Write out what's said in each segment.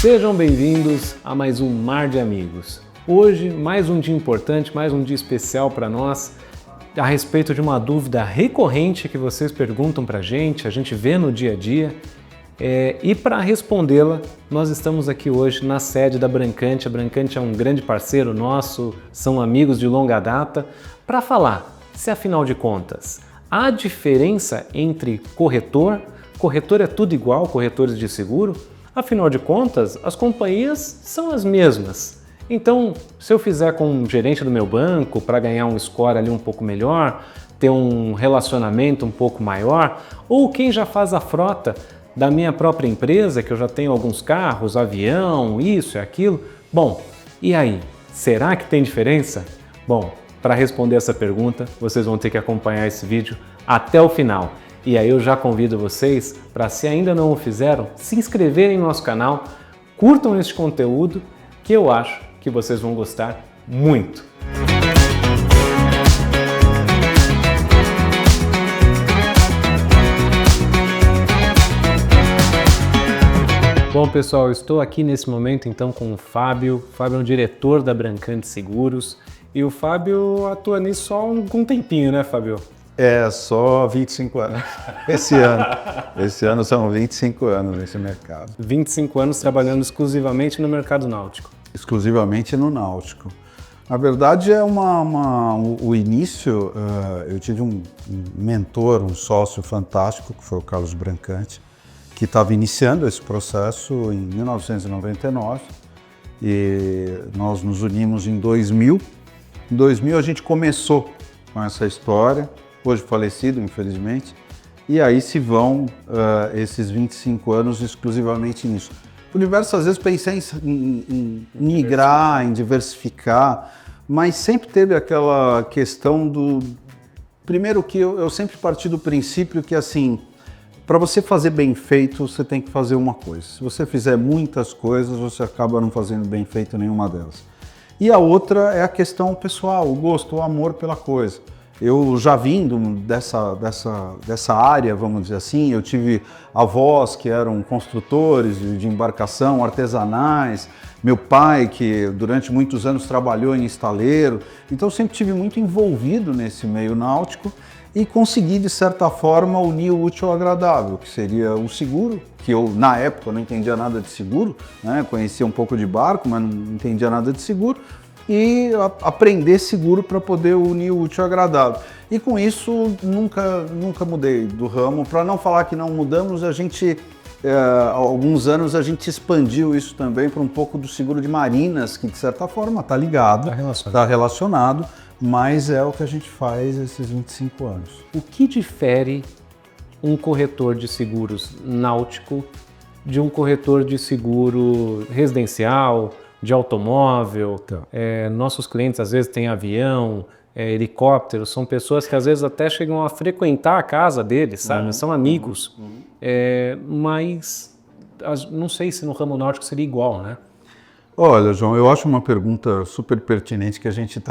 Sejam bem-vindos a mais um Mar de Amigos. Hoje, mais um dia importante, mais um dia especial para nós, a respeito de uma dúvida recorrente que vocês perguntam para a gente vê no dia a dia. E para respondê-la, nós estamos aqui hoje na sede da Brancante. A Brancante é um grande parceiro nosso, são amigos de longa data, para falar se, afinal de contas, há diferença entre corretor é tudo igual, corretores de seguro? Afinal de contas, as companhias são as mesmas. Então, se eu fizer com um gerente do meu banco para ganhar um score ali um pouco melhor, ter um relacionamento um pouco maior, ou quem já faz a frota da minha própria empresa, que eu já tenho alguns carros, avião, isso e aquilo, bom, e aí, será que tem diferença? Bom, para responder essa pergunta, vocês vão ter que acompanhar esse vídeo até o final. E aí eu já convido vocês para, se ainda não o fizeram, se inscreverem no nosso canal, curtam este conteúdo, que eu acho que vocês vão gostar muito. Bom, pessoal, eu estou aqui nesse momento então com o Fábio. O Fábio é o diretor da Brancante Seguros e o Fábio atua nisso só um tempinho, né, Fábio? É, só 25 anos. Esse ano são 25 anos nesse mercado. 25 anos trabalhando exclusivamente no mercado náutico. Exclusivamente no náutico. Na verdade, o início, eu tive um mentor, um sócio fantástico, que foi o Carlos Brancante, que estava iniciando esse processo em 1999 e nós nos unimos em 2000. Em 2000 a gente começou com essa história, hoje falecido, infelizmente, e aí se vão esses 25 anos exclusivamente nisso. Por diversas vezes pensei em migrar, em diversificar, mas sempre teve aquela questão do... Primeiro que eu sempre parti do princípio que, assim, para você fazer bem feito, você tem que fazer uma coisa. Se você fizer muitas coisas, você acaba não fazendo bem feito nenhuma delas. E a outra é a questão pessoal, o gosto, o amor pela coisa. Eu já vindo dessa área, vamos dizer assim, eu tive avós que eram construtores de embarcação, artesanais, meu pai que durante muitos anos trabalhou em estaleiro, então eu sempre tive muito envolvido nesse meio náutico e consegui, de certa forma, unir o útil ao agradável, que seria o seguro, que eu, na época, não entendia nada de seguro, né? Conhecia um pouco de barco, mas não entendia nada de seguro, e aprender seguro para poder unir o útil ao agradável. E com isso, nunca mudei do ramo. Para não falar que não mudamos, a gente, há alguns anos, a gente expandiu isso também para um pouco do seguro de marinas, que de certa forma está ligado, está relacionado, mas é o que a gente faz esses 25 anos. O que difere um corretor de seguros náutico de um corretor de seguro residencial, de automóvel? Então. Nossos clientes às vezes têm avião, helicóptero, são pessoas que às vezes até chegam a frequentar a casa deles, sabe? São amigos, mas não sei se no ramo náutico seria igual, né? Olha, João, eu acho uma pergunta super pertinente que a gente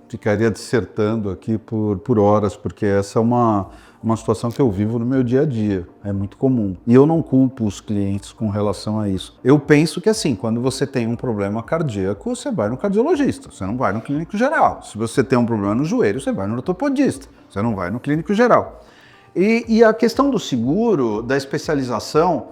ficaria dissertando aqui por horas, porque essa é uma situação que eu vivo no meu dia a dia, é muito comum. E eu não culpo os clientes com relação a isso. Eu penso que, assim, quando você tem um problema cardíaco, você vai no cardiologista, você não vai no clínico geral. Se você tem um problema no joelho, você vai no ortopedista, você não vai no clínico geral. E a questão do seguro, da especialização,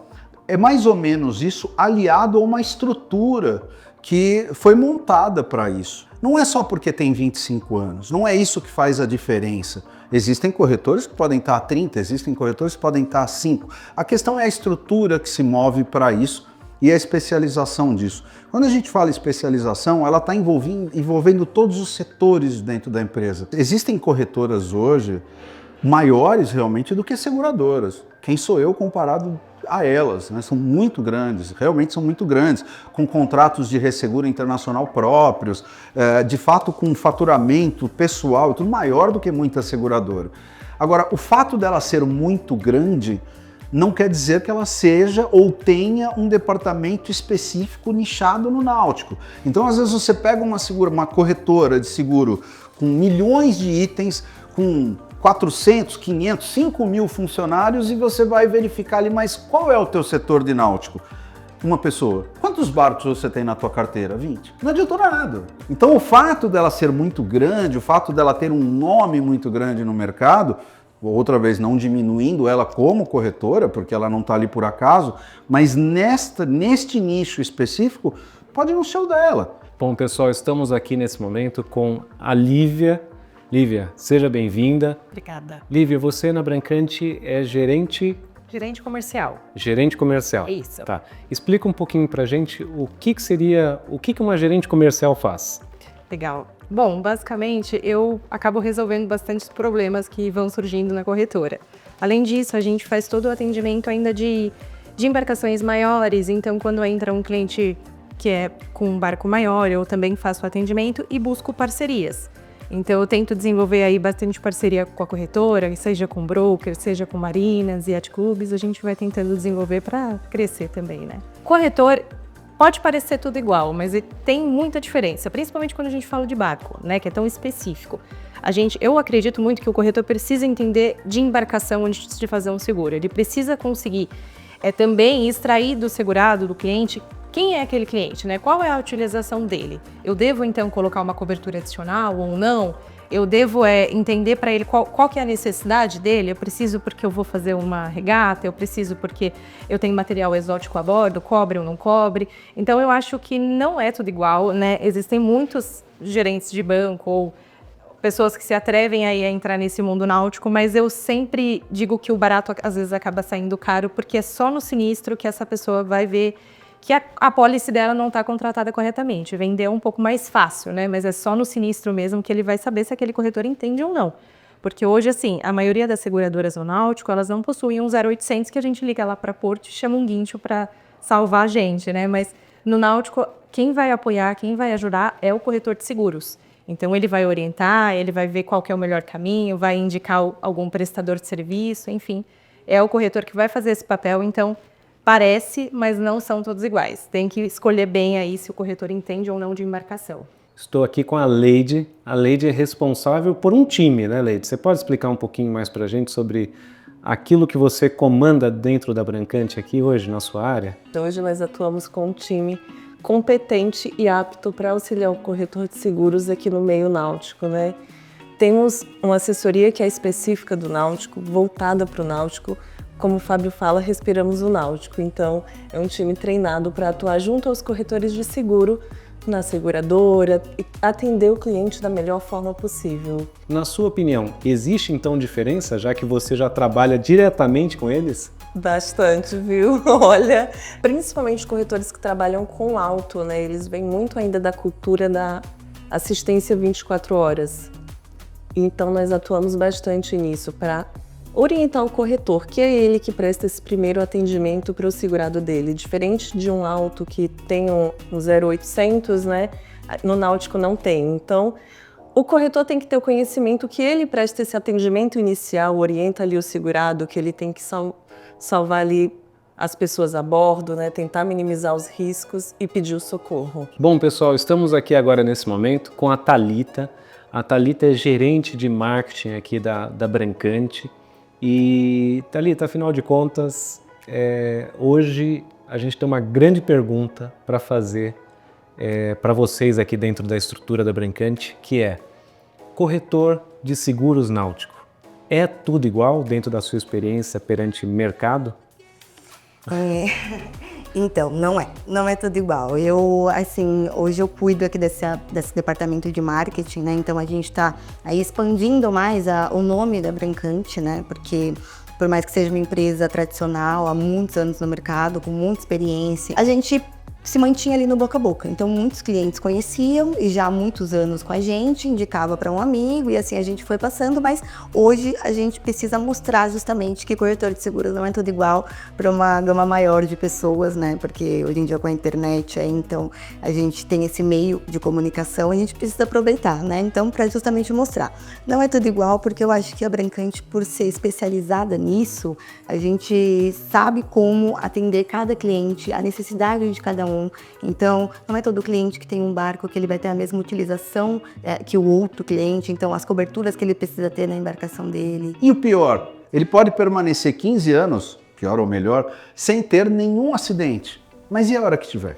é mais ou menos isso, aliado a uma estrutura que foi montada para isso. Não é só porque tem 25 anos, não é isso que faz a diferença. Existem corretores que podem estar há 30, existem corretores que podem estar há 5. A questão é a estrutura que se move para isso e a especialização disso. Quando a gente fala especialização, ela está envolvendo todos os setores dentro da empresa. Existem corretoras hoje maiores realmente do que seguradoras. Quem sou eu comparado a elas, né? São muito grandes, realmente são muito grandes, com contratos de resseguro internacional próprios, de fato com faturamento pessoal, tudo maior do que muita seguradora. Agora, o fato dela ser muito grande não quer dizer que ela seja ou tenha um departamento específico nichado no náutico. Então, às vezes você pega uma corretora de seguro com milhões de itens, com 400, 500, 5 mil funcionários e você vai verificar ali, mas qual é o teu setor de náutico? uma pessoa. Quantos barcos você tem na tua carteira? 20. Não adiantou nada. Então o fato dela ser muito grande, o fato dela ter um nome muito grande no mercado, outra vez não diminuindo ela como corretora, porque ela não está ali por acaso, mas neste nicho específico, pode não ser o dela. Bom, pessoal, estamos aqui nesse momento com a Lívia. Lívia, seja bem-vinda. Obrigada. Lívia, você na Brancante é gerente Comercial. Gerente comercial. É isso. Tá. Explica um pouquinho pra gente o que uma gerente comercial faz. Legal. Bom, basicamente eu acabo resolvendo bastantes problemas que vão surgindo na corretora. Além disso, a gente faz todo o atendimento ainda de embarcações maiores, então quando entra um cliente que é com um barco maior, eu também faço o atendimento e busco parcerias. Então eu tento desenvolver aí bastante parceria com a corretora, seja com broker, seja com marinas e yacht clubes, a gente vai tentando desenvolver para crescer também, né? Corretor pode parecer tudo igual, mas tem muita diferença, principalmente quando a gente fala de barco, né, que é tão específico. Eu acredito muito que o corretor precisa entender de embarcação antes de fazer um seguro. Ele precisa conseguir também extrair do segurado, do cliente, quem é aquele cliente, né? Qual é a utilização dele? Eu devo, então, colocar uma cobertura adicional ou não? Eu devo entender para ele qual que é a necessidade dele? Eu preciso porque eu vou fazer uma regata, eu preciso porque eu tenho material exótico a bordo, cobre ou não cobre. Então, eu acho que não é tudo igual, né? Existem muitos gerentes de banco ou pessoas que se atrevem aí a entrar nesse mundo náutico, mas eu sempre digo que o barato às vezes acaba saindo caro, porque é só no sinistro que essa pessoa vai ver que a apólice dela não está contratada corretamente. Vender é um pouco mais fácil, né? Mas é só no sinistro mesmo que ele vai saber se aquele corretor entende ou não. Porque hoje, assim, a maioria das seguradoras no náutico, elas não possuem um 0800 que a gente liga lá para Porto e chama um guincho para salvar a gente, né? Mas no náutico, quem vai apoiar, quem vai ajudar é o corretor de seguros. Então, ele vai orientar, ele vai ver qual que é o melhor caminho, vai indicar algum prestador de serviço, enfim. É o corretor que vai fazer esse papel, então parece, mas não são todos iguais. Tem que escolher bem aí se o corretor entende ou não de embarcação. Estou aqui com a Leide. A Leide é responsável por um time, né, Leide? Você pode explicar um pouquinho mais para a gente sobre aquilo que você comanda dentro da Brancante aqui hoje, na sua área? Então, hoje nós atuamos com um time competente e apto para auxiliar o corretor de seguros aqui no meio náutico, né? Temos uma assessoria que é específica do náutico, voltada para o náutico. Como o Fábio fala, respiramos o náutico. Então, é um time treinado para atuar junto aos corretores de seguro na seguradora e atender o cliente da melhor forma possível. Na sua opinião, existe então diferença, já que você já trabalha diretamente com eles? Bastante, viu? Olha, principalmente corretores que trabalham com auto, né? Eles vêm muito ainda da cultura da assistência 24 horas. Então, nós atuamos bastante nisso para orientar o corretor, que é ele que presta esse primeiro atendimento para o segurado dele. Diferente de um auto que tem um 0800, né? No náutico não tem. Então, o corretor tem que ter o conhecimento que ele presta esse atendimento inicial, orienta ali o segurado, que ele tem que salvar ali as pessoas a bordo, né? Tentar minimizar os riscos e pedir o socorro. Bom, pessoal, estamos aqui agora nesse momento com a Thalita. A Thalita é gerente de marketing aqui da Brancante. E, Thalita, afinal de contas, hoje a gente tem uma grande pergunta para fazer para vocês aqui dentro da estrutura da Brancante, que é: corretor de seguros náutico, é tudo igual dentro da sua experiência perante mercado? Então, não é tudo igual. Hoje eu cuido aqui desse departamento de marketing, né? Então a gente está aí expandindo mais o nome da Brancante, né? Porque por mais que seja uma empresa tradicional, há muitos anos no mercado, com muita experiência, a gente se mantinha ali no boca a boca. Então muitos clientes conheciam e já há muitos anos com a gente, indicava para um amigo e assim a gente foi passando, mas hoje a gente precisa mostrar justamente que corretor de seguros não é tudo igual para uma gama maior de pessoas, né? Porque hoje em dia com a internet, então a gente tem esse meio de comunicação, a gente precisa aproveitar, né? Então para justamente mostrar. Não é tudo igual porque eu acho que a Brancante, por ser especializada nisso, a gente sabe como atender cada cliente, a necessidade de cada um. Então, não é todo cliente que tem um barco que ele vai ter a mesma utilização que o outro cliente, então as coberturas que ele precisa ter na embarcação dele. E o pior, ele pode permanecer 15 anos, pior ou melhor, sem ter nenhum acidente. Mas e a hora que tiver?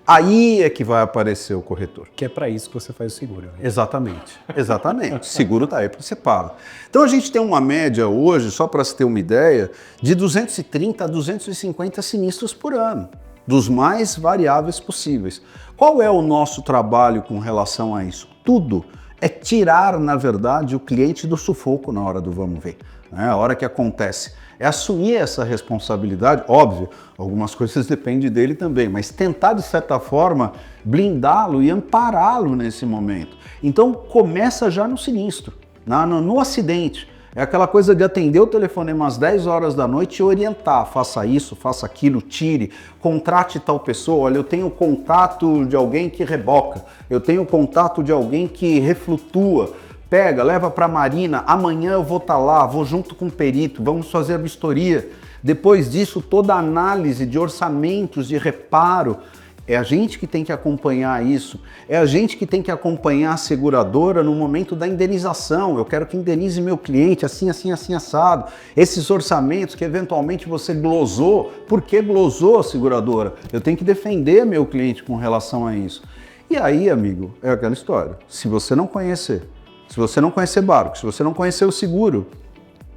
Aí é que vai aparecer o corretor. Que é para isso que você faz o seguro. Né? Exatamente, exatamente. Seguro está aí para você pagar. Então a gente tem uma média hoje, só para se ter uma ideia, de 230 a 250 sinistros por ano, dos mais variáveis possíveis. Qual é o nosso trabalho com relação a isso? Tudo é tirar, na verdade, o cliente do sufoco na hora do vamos ver, né? A hora que acontece. É assumir essa responsabilidade, óbvio, algumas coisas dependem dele também, mas tentar, de certa forma, blindá-lo e ampará-lo nesse momento. Então, começa já no sinistro, no acidente. É aquela coisa de atender o telefonema às 10 horas da noite e orientar, faça isso, faça aquilo, tire, contrate tal pessoa, olha, eu tenho contato de alguém que reboca, eu tenho contato de alguém que reflutua, pega, leva para a Marina, amanhã eu vou estar lá, vou junto com o perito, vamos fazer a vistoria. Depois disso, toda a análise de orçamentos de reparo, é a gente que tem que acompanhar isso, é a gente que tem que acompanhar a seguradora no momento da indenização. Eu quero que indenize meu cliente assim, assim, assim, assado. Esses orçamentos que eventualmente você glosou, por que glosou, seguradora? Eu tenho que defender meu cliente com relação a isso. E aí, amigo, é aquela história, se você não conhecer barco, se você não conhecer o seguro,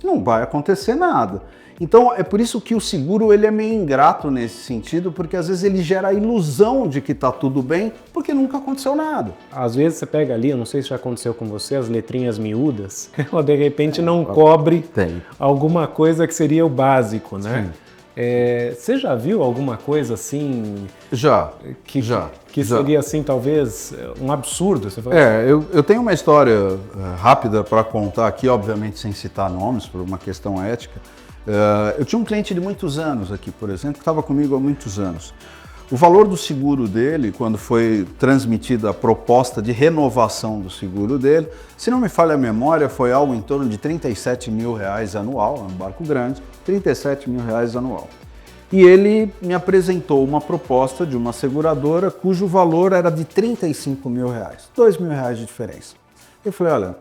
não vai acontecer nada. Então é por isso que o seguro ele é meio ingrato nesse sentido, porque às vezes ele gera a ilusão de que está tudo bem, porque nunca aconteceu nada. Às vezes você pega ali, eu não sei se já aconteceu com você, as letrinhas miúdas, ou de repente não cobre alguma coisa que seria o básico, né? Você já viu alguma coisa assim? Já. Que seria assim, talvez, um absurdo? Você fala... eu tenho uma história rápida para contar aqui, obviamente sem citar nomes, por uma questão ética. Eu tinha um cliente de muitos anos aqui, por exemplo, que estava comigo há muitos anos. O valor do seguro dele, quando foi transmitida a proposta de renovação do seguro dele, se não me falha a memória, foi algo em torno de R$37 mil anual, é um barco grande, R$37 mil anual. E ele me apresentou uma proposta de uma seguradora cujo valor era de R$35 mil, R$2 mil de diferença. Eu falei, olha,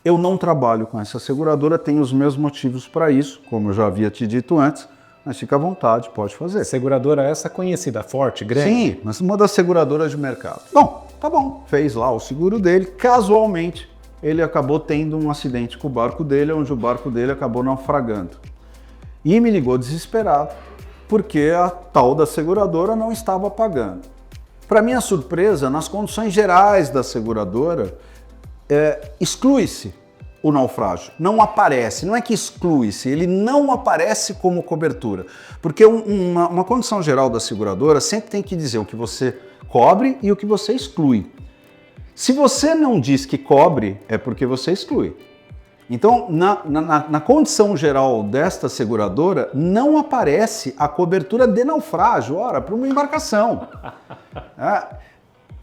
eu não trabalho com essa seguradora, tenho os meus motivos para isso, como eu já havia te dito antes, mas fica à vontade, pode fazer. Seguradora essa conhecida, forte, grande? Sim, mas uma das seguradoras de mercado. Bom, tá bom, fez lá o seguro dele, casualmente ele acabou tendo um acidente com o barco dele, onde o barco dele acabou naufragando. E me ligou desesperado, porque a tal da seguradora não estava pagando. Para minha surpresa, nas condições gerais da seguradora, exclui-se o naufrágio, não aparece, não é que exclui-se, ele não aparece como cobertura, porque uma condição geral da seguradora sempre tem que dizer o que você cobre e o que você exclui. Se você não diz que cobre, é porque você exclui. Então, na condição geral desta seguradora, não aparece a cobertura de naufrágio, ora, para uma embarcação.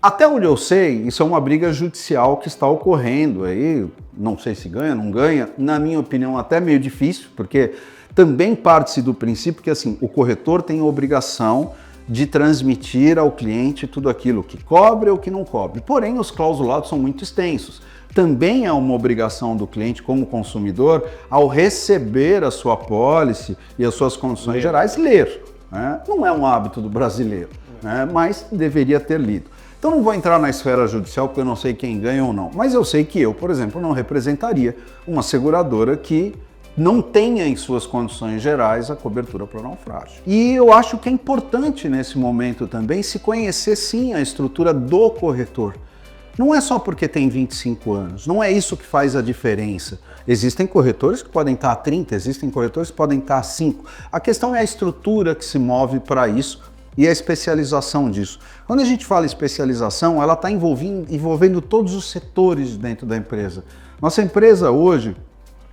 Até onde eu sei, isso é uma briga judicial que está ocorrendo aí, não sei se ganha, não ganha, na minha opinião até meio difícil, porque também parte-se do princípio que assim, o corretor tem a obrigação de transmitir ao cliente tudo aquilo que cobre ou que não cobre, porém os clausulados são muito extensos. Também é uma obrigação do cliente como consumidor, ao receber a sua apólice e as suas condições gerais, ler. Né? Não é um hábito do brasileiro, né? Mas deveria ter lido. Então não vou entrar na esfera judicial porque eu não sei quem ganha ou não, mas eu sei que eu, por exemplo, não representaria uma seguradora que não tenha em suas condições gerais a cobertura para naufrágio. E eu acho que é importante nesse momento também se conhecer sim a estrutura do corretor. Não é só porque tem 25 anos, não é isso que faz a diferença. Existem corretores que podem estar há 30, existem corretores que podem estar há 5. A questão é a estrutura que se move para isso e a especialização disso. Quando a gente fala especialização, ela está envolvendo todos os setores dentro da empresa. Nossa empresa hoje,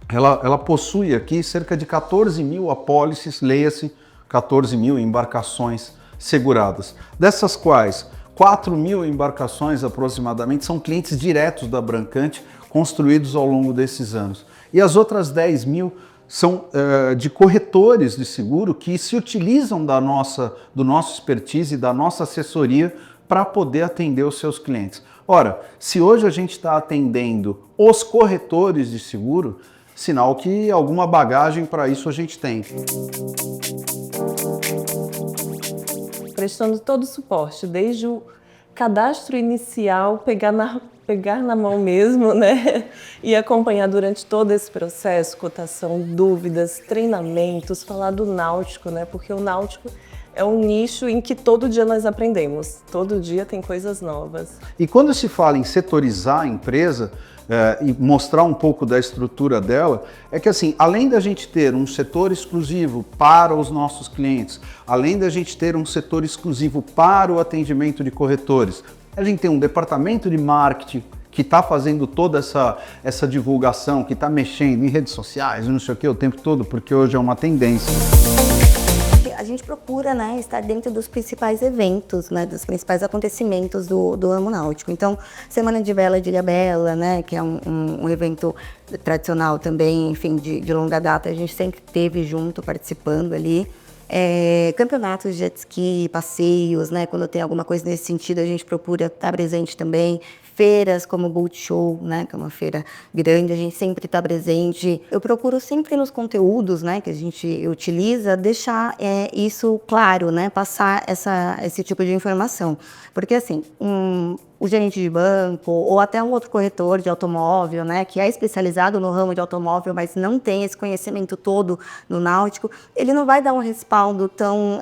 ela possui aqui cerca de 14 mil apólices, leia-se, 14 mil embarcações seguradas. Dessas quais 4 mil embarcações aproximadamente são clientes diretos da Brancante, construídos ao longo desses anos. E as outras 10 mil são de corretores de seguro que se utilizam do nosso expertise e da nossa assessoria para poder atender os seus clientes. Ora, se hoje a gente está atendendo os corretores de seguro, sinal que alguma bagagem para isso a gente tem. prestando todo o suporte, desde o cadastro inicial, pegar na mão mesmo, né? E acompanhar durante todo esse processo, cotação, dúvidas, treinamentos, falar do náutico, né? Porque o náutico é um nicho em que todo dia nós aprendemos, todo dia tem coisas novas. E quando se fala em setorizar a empresa e mostrar um pouco da estrutura dela, é que assim, além da gente ter um setor exclusivo para os nossos clientes, além da gente ter um setor exclusivo para o atendimento de corretores, a gente tem um departamento de marketing que está fazendo toda essa divulgação, que está mexendo em redes sociais, não sei o que, o tempo todo, porque hoje é uma tendência. A gente procura, né, estar dentro dos principais eventos, né, dos principais acontecimentos do ramo náutico. Então, Semana de Vela de Ilhabela, né, que é um evento tradicional também, enfim, de longa data, a gente sempre esteve junto, participando ali. Campeonatos de jet ski, passeios, né, quando tem alguma coisa nesse sentido, a gente procura estar presente também. Feiras como o Boat Show, né, que é uma feira grande, a gente sempre está presente. Eu procuro sempre nos conteúdos, né, que a gente utiliza, deixar isso claro, né, passar esse tipo de informação. Porque assim, o gerente de banco ou até um outro corretor de automóvel, né, que é especializado no ramo de automóvel, mas não tem esse conhecimento todo no náutico, ele não vai dar um respaldo tão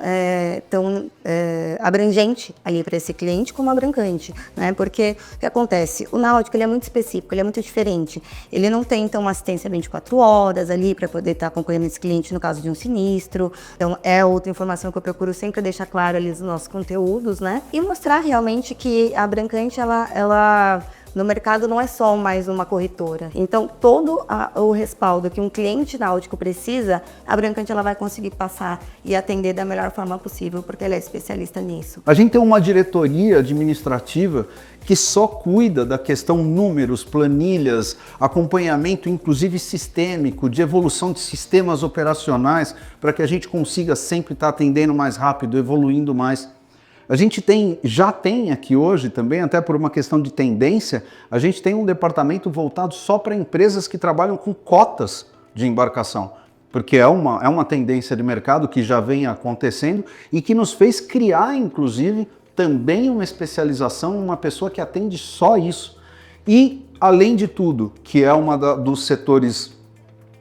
abrangente ali para esse cliente como a Brancante, né? Porque o que acontece? O náutico ele é muito específico, ele é muito diferente. Ele não tem então uma assistência 24 horas ali para poder estar acompanhando esse cliente no caso de um sinistro. Então é outra informação que eu procuro sempre deixar claro ali nos nossos conteúdos, né? E mostrar realmente que a Brancante ela no mercado não é só mais uma corretora. Então, todo o respaldo que um cliente náutico precisa, a Brancante ela vai conseguir passar e atender da melhor forma possível, porque ela é especialista nisso. A gente tem uma diretoria administrativa que só cuida da questão números, planilhas, acompanhamento inclusive sistêmico, de evolução de sistemas operacionais, para que a gente consiga sempre estar atendendo mais rápido, evoluindo mais. A gente já tem aqui hoje também, até por uma questão de tendência, a gente tem um departamento voltado só para empresas que trabalham com cotas de embarcação, porque é uma tendência de mercado que já vem acontecendo e que nos fez criar, inclusive, também uma especialização, uma pessoa que atende só isso. E, além de tudo, que é dos setores,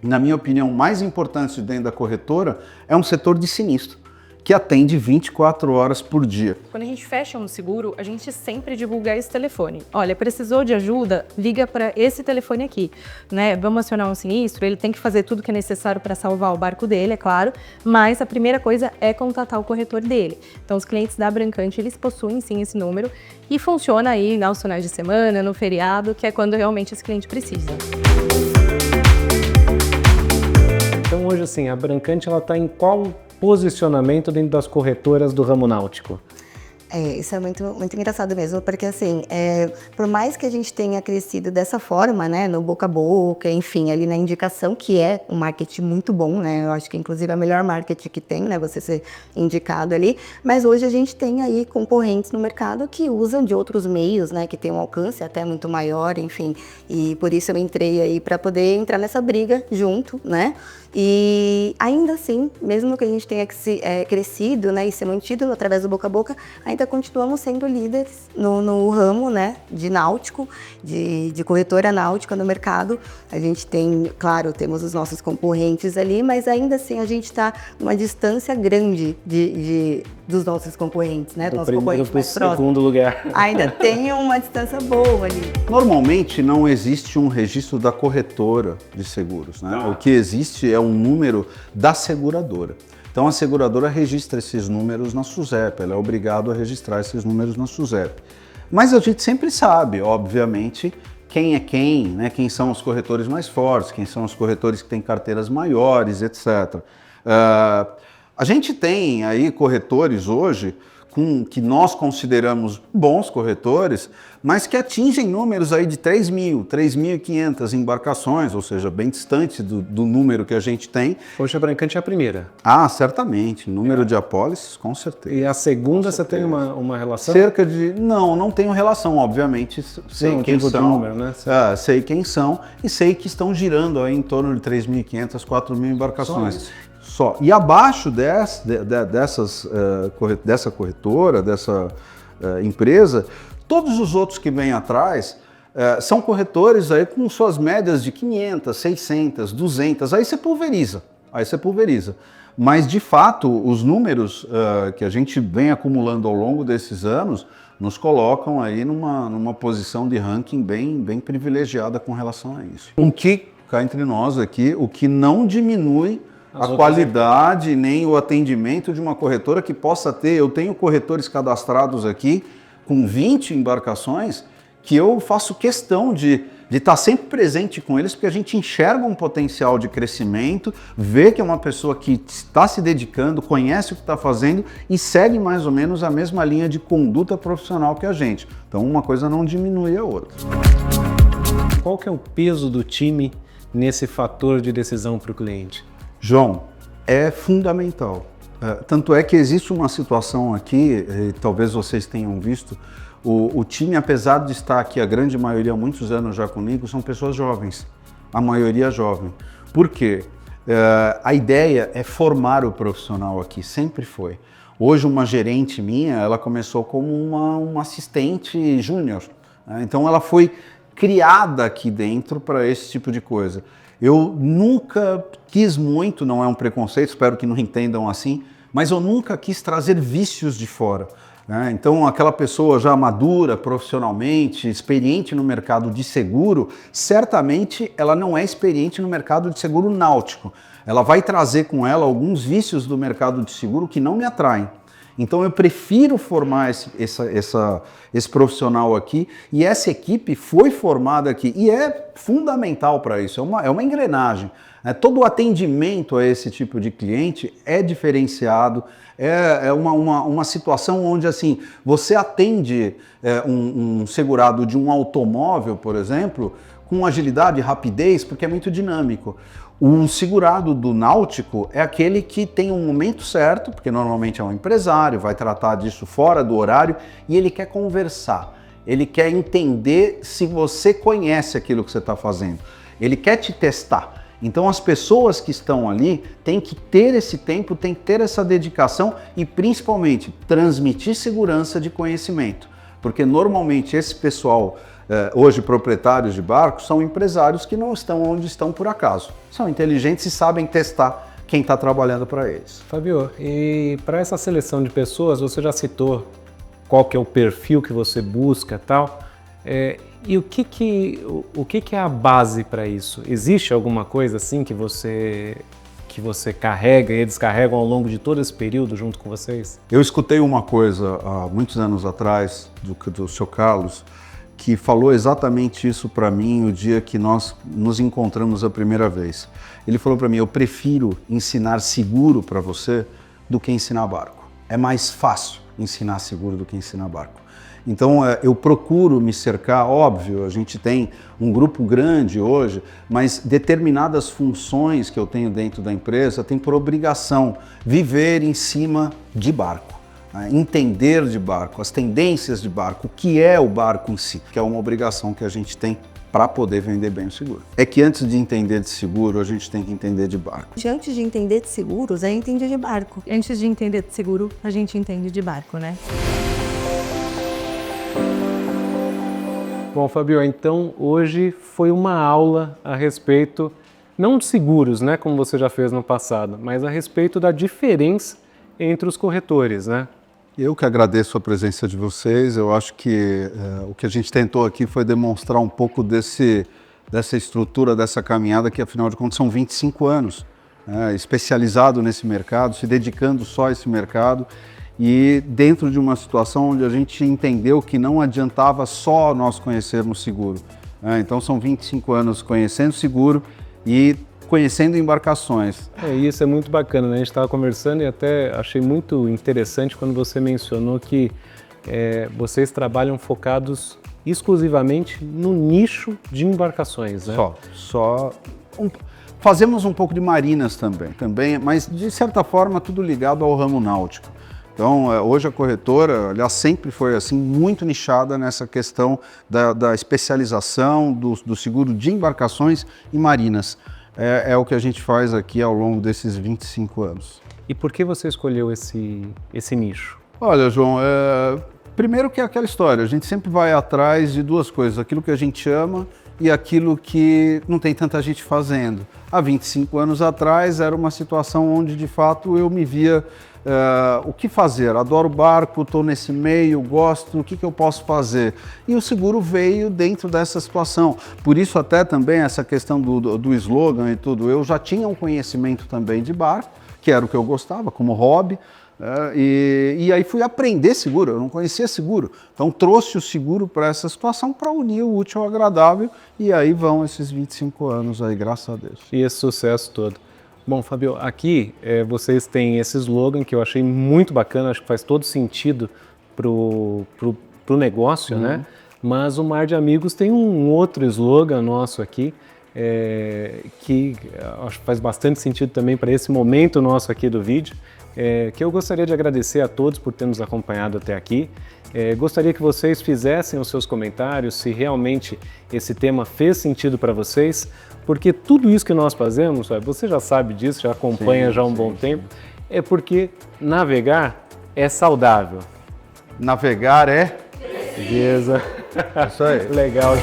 na minha opinião, mais importantes dentro da corretora, é um setor de sinistro, que atende 24 horas por dia. Quando a gente fecha um seguro, a gente sempre divulga esse telefone. Olha, precisou de ajuda? Liga para esse telefone aqui, né? Vamos acionar um sinistro, ele tem que fazer tudo que é necessário para salvar o barco dele, é claro, mas a primeira coisa é contatar o corretor dele. Então, os clientes da Brancante, eles possuem sim esse número e funciona aí aos finais de semana, no feriado, que é quando realmente esse cliente precisa. Então, hoje, assim, a Brancante, ela está em qual posicionamento dentro das corretoras do ramo náutico? Isso é muito engraçado mesmo, porque assim, por mais que a gente tenha crescido dessa forma, né, no boca a boca, enfim, ali na indicação, que é um marketing muito bom, né, eu acho que inclusive é o melhor marketing que tem, né, você ser indicado ali, mas hoje a gente tem aí concorrentes no mercado que usam de outros meios, né, que tem um alcance até muito maior, enfim, e por isso eu entrei aí para poder entrar nessa briga junto, né, e ainda assim, mesmo que a gente tenha crescido, né, e ser mantido através do boca a boca, ainda continuamos sendo líderes no ramo, né, de náutico, de corretora náutica no mercado. A gente tem, claro, temos os nossos concorrentes ali, mas ainda assim a gente está numa distância grande dos nossos concorrentes, né, dos nossos concorrentes mais próximos. Segundo lugar. Ainda tem uma distância boa ali. Normalmente não existe um registro da corretora de seguros, né? O que existe é um número da seguradora. Então a seguradora registra esses números na SUSEP, ela é obrigada a registrar esses números na SUSEP. Mas a gente sempre sabe, obviamente, quem é quem, né? Quem são os corretores mais fortes, quem são os corretores que têm carteiras maiores, etc. A gente tem aí corretores hoje que nós consideramos bons corretores, mas que atingem números aí de 3.000, 3.500 embarcações, ou seja, bem distante do número que a gente tem. Hoje a Brancante é a primeira. Ah, certamente. Número de apólices, com certeza. E a segunda você tem uma relação? Cerca de... Não tenho relação, obviamente. Sei quem são. Número, né? Sei quem são e sei que estão girando aí em torno de 3.500, 4.000 embarcações. Só. E abaixo dessa corretora, dessa empresa, todos os outros que vêm atrás são corretores aí com suas médias de 500, 600, 200, aí você pulveriza. Mas, de fato, os números que a gente vem acumulando ao longo desses anos nos colocam aí numa posição de ranking bem privilegiada com relação a isso. O que, cá entre nós aqui, o que não diminui a qualidade nem o atendimento de uma corretora que possa ter. Eu tenho corretores cadastrados aqui com 20 embarcações que eu faço questão de estar sempre presente com eles, porque a gente enxerga um potencial de crescimento, vê que é uma pessoa que está se dedicando, conhece o que está fazendo e segue mais ou menos a mesma linha de conduta profissional que a gente. Então uma coisa não diminui a outra. Qual que é o peso do time nesse fator de decisão para o cliente? João, é fundamental. Tanto é que existe uma situação aqui, talvez vocês tenham visto, o time, apesar de estar aqui, a grande maioria, há muitos anos já comigo, são pessoas jovens, a maioria jovem. Por quê? A ideia é formar o profissional aqui, sempre foi. Hoje uma gerente minha, ela começou como uma assistente júnior, né? Então ela foi criada aqui dentro para esse tipo de coisa. Eu nunca quis muito, não é um preconceito, espero que não entendam assim, mas eu nunca quis trazer vícios de fora. Então, aquela pessoa já madura profissionalmente, experiente no mercado de seguro, certamente ela não é experiente no mercado de seguro náutico. Ela vai trazer com ela alguns vícios do mercado de seguro que não me atraem. Então, eu prefiro formar esse profissional aqui, e essa equipe foi formada aqui e é fundamental para isso, é uma engrenagem. Todo o atendimento a esse tipo de cliente é diferenciado, é uma situação onde assim, você atende um segurado de um automóvel, por exemplo, com agilidade e rapidez, porque é muito dinâmico. O segurado do náutico é aquele que tem um momento certo, porque normalmente é um empresário, vai tratar disso fora do horário, e ele quer conversar, ele quer entender se você conhece aquilo que você está fazendo, ele quer te testar. Então as pessoas que estão ali têm que ter esse tempo, têm que ter essa dedicação e principalmente transmitir segurança de conhecimento. Porque normalmente esse pessoal, hoje proprietários de barcos, são empresários que não estão onde estão por acaso. São inteligentes e sabem testar quem está trabalhando para eles. Fabio, e para essa seleção de pessoas, você já citou qual que é o perfil que você busca e tal. E o que é a base para isso? Existe alguma coisa assim que você carrega e eles carregam ao longo de todo esse período junto com vocês? Eu escutei uma coisa há muitos anos atrás do seu Carlos, que falou exatamente isso para mim o dia que nós nos encontramos a primeira vez. Ele falou para mim: eu prefiro ensinar seguro para você do que ensinar barco. É mais fácil ensinar seguro do que ensinar barco. Então eu procuro me cercar, óbvio, a gente tem um grupo grande hoje, mas determinadas funções que eu tenho dentro da empresa tem por obrigação viver em cima de barco, né? Entender de barco, as tendências de barco, o que é o barco em si, que é uma obrigação que a gente tem para poder vender bem o seguro. É que antes de entender de seguro, a gente tem que entender de barco. Antes de entender de seguros, é entender de barco. Antes de entender de seguro, a gente entende de barco, né? Bom, Fabio, então hoje foi uma aula a respeito, não de seguros, né, como você já fez no passado, mas a respeito da diferença entre os corretores, né? Eu que agradeço a presença de vocês. Eu acho que o que a gente tentou aqui foi demonstrar um pouco dessa estrutura, dessa caminhada, que afinal de contas são 25 anos, especializado nesse mercado, se dedicando só a esse mercado. E dentro de uma situação onde a gente entendeu que não adiantava só nós conhecermos seguro. Então são 25 anos conhecendo seguro e conhecendo embarcações. Isso é muito bacana, né? A gente estava conversando e até achei muito interessante quando você mencionou que vocês trabalham focados exclusivamente no nicho de embarcações, né? Fazemos um pouco de marinas também, mas de certa forma tudo ligado ao ramo náutico. Então, hoje a corretora, aliás, sempre foi assim, muito nichada nessa questão da especialização do seguro de embarcações e marinas. é o que a gente faz aqui ao longo desses 25 anos. E por que você escolheu esse nicho? Olha, João, primeiro que é aquela história, a gente sempre vai atrás de duas coisas, aquilo que a gente ama e aquilo que não tem tanta gente fazendo. Há 25 anos atrás era uma situação onde de fato eu me via o que fazer, adoro barco, estou nesse meio, gosto, o que eu posso fazer? E o seguro veio dentro dessa situação, por isso até também essa questão do slogan e tudo, eu já tinha um conhecimento também de barco, que era o que eu gostava como hobby, e aí fui aprender seguro, eu não conhecia seguro, então trouxe o seguro para essa situação para unir o útil ao agradável e aí vão esses 25 anos aí, graças a Deus. E esse sucesso todo. Bom, Fábio, aqui vocês têm esse slogan que eu achei muito bacana, acho que faz todo sentido pro negócio, né? Mas o Mar de Amigos tem um outro slogan nosso aqui, que acho que faz bastante sentido também para esse momento nosso aqui do vídeo, que eu gostaria de agradecer a todos por ter nos acompanhado até aqui. Gostaria que vocês fizessem os seus comentários se realmente esse tema fez sentido para vocês, porque tudo isso que nós fazemos, você já sabe disso, já acompanha já há um bom tempo, é porque navegar é saudável. Navegar é? Beleza. Isso aí. Legal.